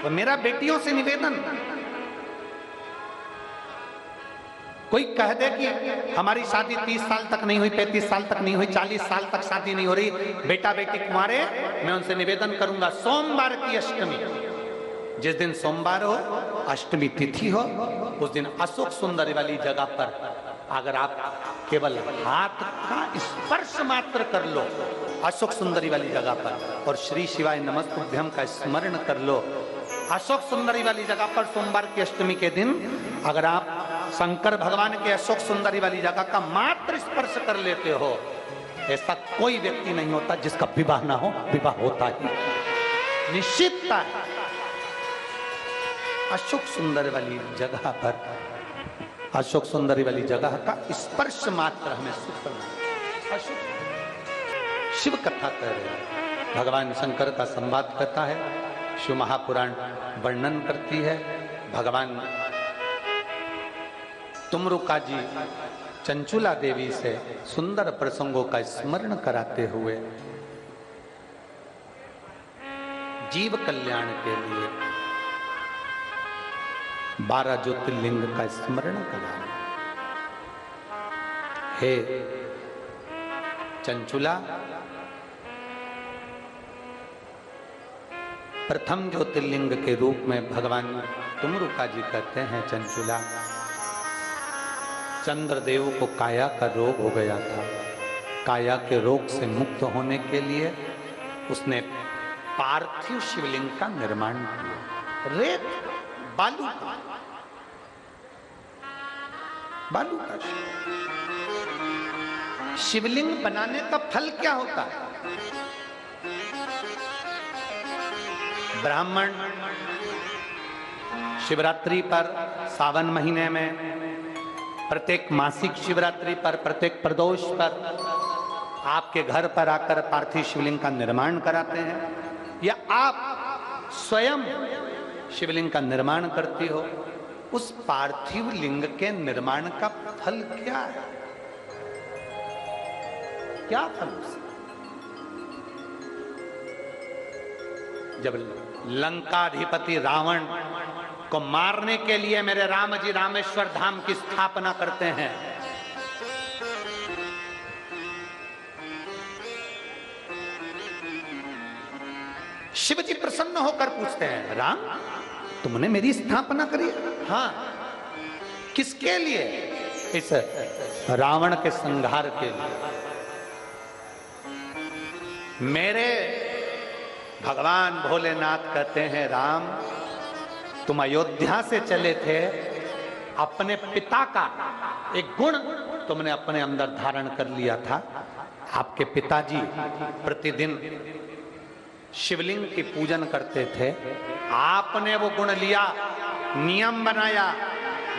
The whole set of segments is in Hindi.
वो मेरा बेटियों से निवेदन, कोई कह दे कि हमारी शादी 30 साल तक नहीं हुई, 35 साल तक नहीं हुई, 40 साल तक शादी नहीं हो रही, बेटा बेटी कुंवारे, मैं उनसे निवेदन करूंगा सोमवार की अष्टमी, जिस दिन सोमवार हो, अष्टमी तिथि हो, उस दिन अशोक सुंदरी वाली जगह पर अगर आप केवल हाथ का स्पर्श मात्र कर लो अशोक सुंदरी वाली जगह पर, और श्री शिवाय नमस्तुभ्यम का स्मरण कर लो अशोक सुंदरी वाली जगह पर, सोमवार की अष्टमी के दिन अगर आप शंकर भगवान के अशोक सुंदरी वाली जगह का मात्र स्पर्श कर लेते हो, ऐसा कोई व्यक्ति नहीं होता जिसका विवाह ना हो, विवाह होता ही निश्चितता है। अशोक सुंदर वाली जगह पर, अशोक सुंदरी वाली जगह का स्पर्श मात्र हमें सुख करना। शिव कथा कह रहे हैं, भगवान शंकर का संवाद करता है, शिव महापुराण वर्णन करती है। भगवान तुमरुका जी चंचुला देवी से सुंदर प्रसंगों का स्मरण कराते हुए जीव कल्याण के लिए 12 ज्योतिर्लिंग का स्मरण करा। हे चंचुला, प्रथम ज्योतिर्लिंग के रूप में भगवान तुमरुका जी कहते हैं, चंचुला, चंद्रदेव को काया का रोग हो गया था। काया के रोग से मुक्त होने के लिए उसने पार्थिव शिवलिंग का निर्माण किया। रेत बालू का शिवलिंग बनाने का फल क्या होता है? ब्राह्मण शिवरात्रि पर, सावन महीने में, प्रत्येक मासिक शिवरात्रि पर, प्रत्येक प्रदोष पर आपके घर पर आकर पार्थिव शिवलिंग का निर्माण कराते हैं, या आप स्वयं शिवलिंग का निर्माण करती हो। उस पार्थिव लिंग के निर्माण का फल क्या है? क्या फल उसे? जब लंकाधिपति रावण को मारने के लिए मेरे राम जी रामेश्वर धाम की स्थापना करते हैं, शिव जी प्रसन्न होकर पूछते हैं, राम तुमने मेरी स्थापना करी? हाँ। किसके लिए? इस रावण के संहार के लिए। मेरे भगवान भोलेनाथ कहते हैं, राम तुम अयोध्या से चले थे, अपने पिता का एक गुण तुमने अपने अंदर धारण कर लिया था। आपके पिताजी प्रतिदिन शिवलिंग की पूजन करते थे, आपने वो गुण लिया, नियम बनाया,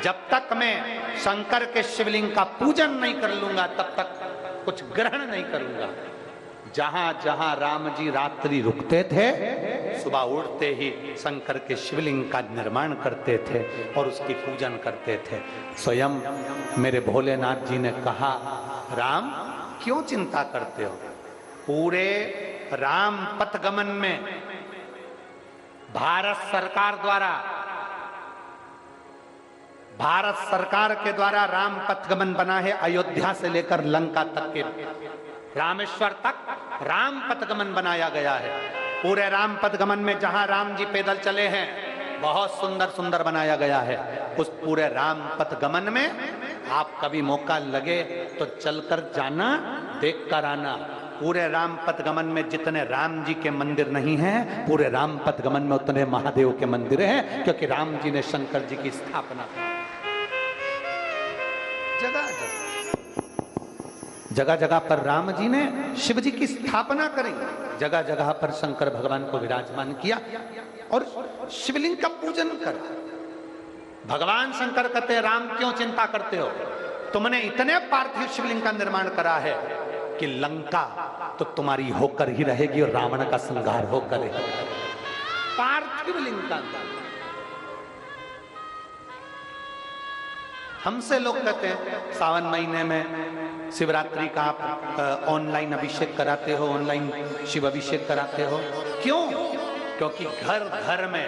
जब तक मैं शंकर के शिवलिंग का पूजन नहीं कर लूंगा तब तक कुछ ग्रहण नहीं करूंगा। जहां जहां राम जी रात्रि रुकते थे, सुबह उठते ही शंकर के शिवलिंग का निर्माण करते थे और उसकी पूजन करते थे। स्वयं मेरे भोलेनाथ जी ने कहा, राम क्यों चिंता करते हो? पूरे राम पथगमन में भारत सरकार के द्वारा राम पथगमन बना है। अयोध्या से लेकर लंका तक के, रामेश्वर तक राम पथगमन बनाया गया है। पूरे राम पथगमन में जहां राम जी पैदल चले हैं, बहुत सुंदर सुंदर बनाया गया है। उस पूरे राम पथगमन में आप कभी मौका लगे तो चलकर जाना, देख कर आना। पूरे राम पथगमन में जितने राम जी के मंदिर नहीं हैं, पूरे राम पथगमन में उतने महादेव के मंदिर हैं, क्योंकि राम जी ने शंकर जी की स्थापना की। जगह जगह पर राम जी ने शिव जी की स्थापना करी, जगह जगह पर शंकर भगवान को विराजमान किया और शिवलिंग का पूजन करा। भगवान शंकर कहते हैं, राम क्यों चिंता करते हो? तुमने इतने पार्थिव शिवलिंग का निर्माण करा है कि लंका तो तुम्हारी होकर ही रहेगी और रावण का संहार होकर रहेगा। पार्थिव लिंग का हमसे लोग कहते हैं सावन महीने में शिवरात्रि का आप ऑनलाइन अभिषेक कराते हो, ऑनलाइन शिव अभिषेक कराते हो। क्यों? क्योंकि घर घर में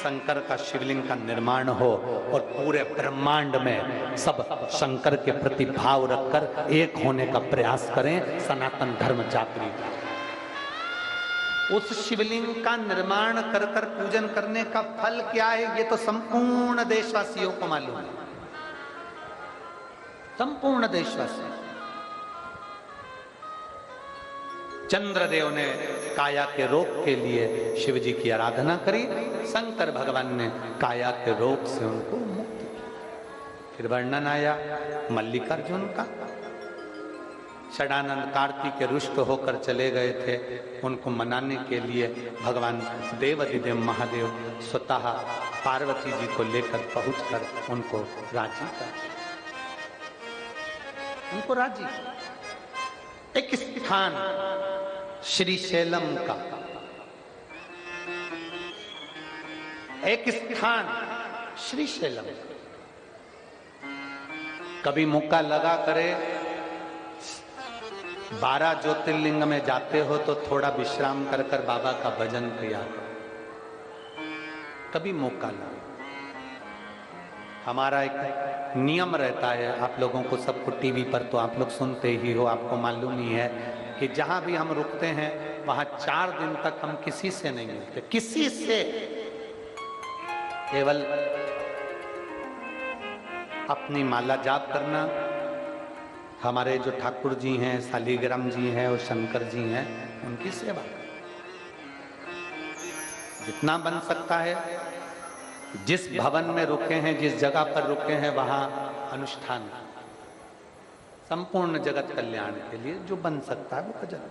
शंकर का शिवलिंग का निर्माण हो और पूरे ब्रह्मांड में सब शंकर के प्रति भाव रखकर एक होने का प्रयास करें सनातन धर्म जागृत। उस शिवलिंग का निर्माण कर कर पूजन करने का फल क्या है, ये तो संपूर्ण देशवासियों को मालूम है। संपूर्ण देशवासी। चंद्रदेव ने काया के रोग के लिए शिव जी की आराधना करी, शंकर भगवान ने काया के रोग से उनको मुक्त किया। फिर वर्णन आया मल्लिकार्जुन का। षडानंद कार्तिक के रुष्ट होकर चले गए थे, उनको मनाने के लिए भगवान देवाधिदेव महादेव स्वतः पार्वती जी को लेकर पहुंचकर उनको राजी कर, उनको राजी। एक स्थान श्रीशैलम का, एक स्थान श्रीशैलम। कभी मौका लगा करे 12 ज्योतिर्लिंग में जाते हो तो थोड़ा विश्राम कर कर बाबा का भजन किया करो, कभी मौका लगा। हमारा एक नियम रहता है, आप लोगों को सबको टीवी पर तो आप लोग सुनते ही हो, आपको मालूम ही है कि जहां भी हम रुकते हैं वहां 4 दिन तक हम किसी से नहीं मिलते, किसी से। केवल अपनी माला जाप करना, हमारे जो ठाकुर जी हैं, शालिग्राम जी हैं और शंकर जी हैं, उनकी सेवा जितना बन सकता है। जिस भवन में रुके हैं, जिस जगह पर रुके हैं, वहां अनुष्ठान संपूर्ण जगत कल्याण के लिए जो बन सकता है वो भजन।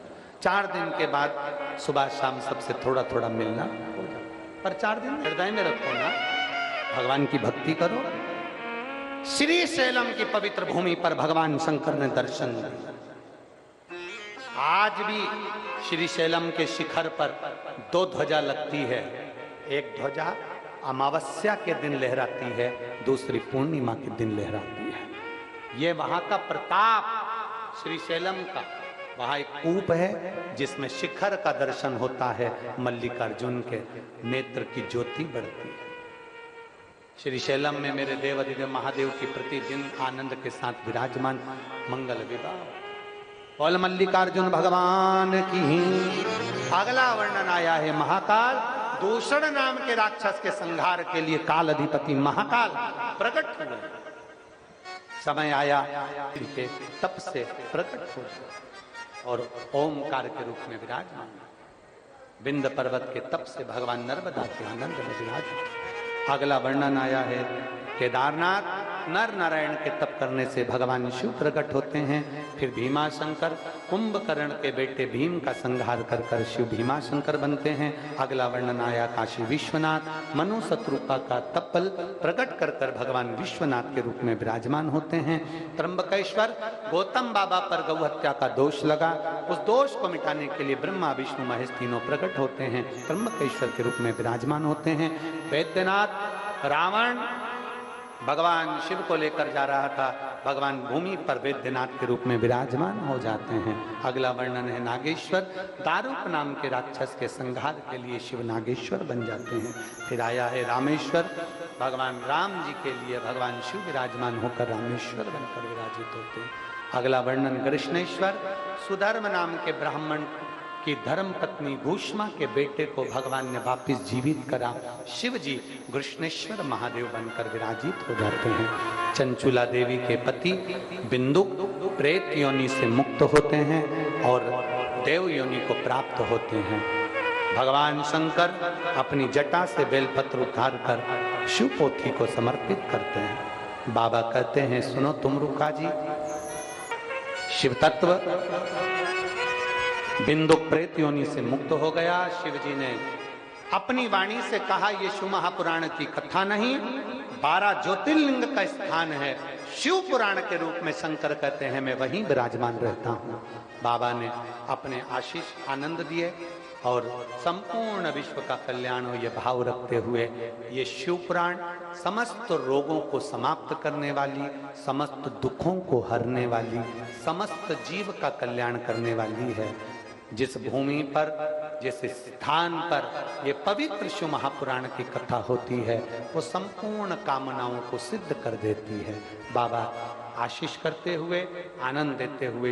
4 दिन के बाद सुबह शाम सबसे थोड़ा थोड़ा मिलना हो जाए, पर 4 दिन हृदय में रखो ना, भगवान की भक्ति करो। श्रीशैलम की पवित्र भूमि पर भगवान शंकर ने दर्शन दिए। आज भी श्रीशैलम के शिखर पर 2 ध्वजा लगती है। एक ध्वजा अमावस्या के दिन लहराती है, दूसरी पूर्णिमा के दिन लहराती है। ये वहां का प्रताप श्रीशैलम का। वहां एक कूप है जिसमें शिखर का दर्शन होता है, मल्लिकार्जुन के नेत्र की ज्योति बढ़ती है। श्रीशैलम में मेरे देवाधिदेव महादेव की प्रतिदिन आनंद के साथ विराजमान मंगल विवाह। बोल मल्लिकार्जुन भगवान की। अगला वर्णन आया है महाकाल। दूषण नाम के राक्षस के संहार के लिए काल अधिपति महाकाल प्रकट हुए। समय आया इनके तप से प्रकट हुए और ओमकार के रूप में विराजमान। विंध्य पर्वत के तप से भगवान नर्मदा के आनंद में विराजमान। अगला वर्णन आया है केदारनाथ। नर नारायण के तप करने से भगवान शिव प्रकट होते हैं। फिर भीमाशंकर, कुंभकर्ण के बेटे भीम का संहार कर कर शिव भीमाशंकर बनते हैं। अगला वर्णन आया काशी विश्वनाथ। मनु शत्रुपा का तपल प्रकट कर कर भगवान विश्वनाथ के रूप में विराजमान होते हैं। त्र्यंबकेश्वर, गौतम बाबा पर गौ हत्या का दोष लगा, उस दोष को मिटाने के लिए ब्रह्मा विष्णु महेश तीनों प्रकट होते हैं, त्र्यंबकेश्वर के रूप में विराजमान होते हैं। वैद्यनाथ, रावण भगवान शिव को लेकर जा रहा था, भगवान भूमि पर वैद्यनाथ के रूप में विराजमान हो जाते हैं। अगला वर्णन है नागेश्वर। दारूक नाम के राक्षस के संहार के लिए शिव नागेश्वर बन जाते हैं। फिर आया है रामेश्वर। भगवान राम जी के लिए भगवान शिव विराजमान होकर रामेश्वर बनकर विराजित होते हैं। अगला वर्णन कृष्णेश्वर। सुधर्म नाम के ब्राह्मण कि धर्म पत्नी भूष्मा के बेटे को भगवान ने वापिस जीवित करा। शिव जी कृष्णेश्वर महादेव बनकर विराजित हो जाते हैं। चंचुला देवी के पति बिंदु प्रेत योनि से मुक्त होते हैं और देव योनि को प्राप्त होते हैं। भगवान शंकर अपनी जटा से बेलपत्र उतार कर शिव पोथी को समर्पित करते हैं। बाबा कहते हैं सुनो तुम रुका जी, शिव तत्व बिंदु प्रेत योनि से मुक्त हो गया। शिव जी ने अपनी वाणी से कहा ये शिव महापुराण की कथा नहीं, 12 ज्योतिर्लिंग का स्थान है। शिव पुराण के रूप में शंकर कहते हैं मैं वहीं विराजमान रहता हूँ। बाबा ने अपने आशीष आनंद दिए और संपूर्ण विश्व का कल्याण हो ये भाव रखते हुए ये शिव पुराण समस्त रोगों को समाप्त करने वाली, समस्त दुखों को हरने वाली, समस्त जीव का कल्याण करने वाली है। जिस भूमि पर जिस स्थान पर ये पवित्र शिव महापुराण की कथा होती है वो संपूर्ण कामनाओं को सिद्ध कर देती है। बाबा आशीष करते हुए, आनंद देते हुए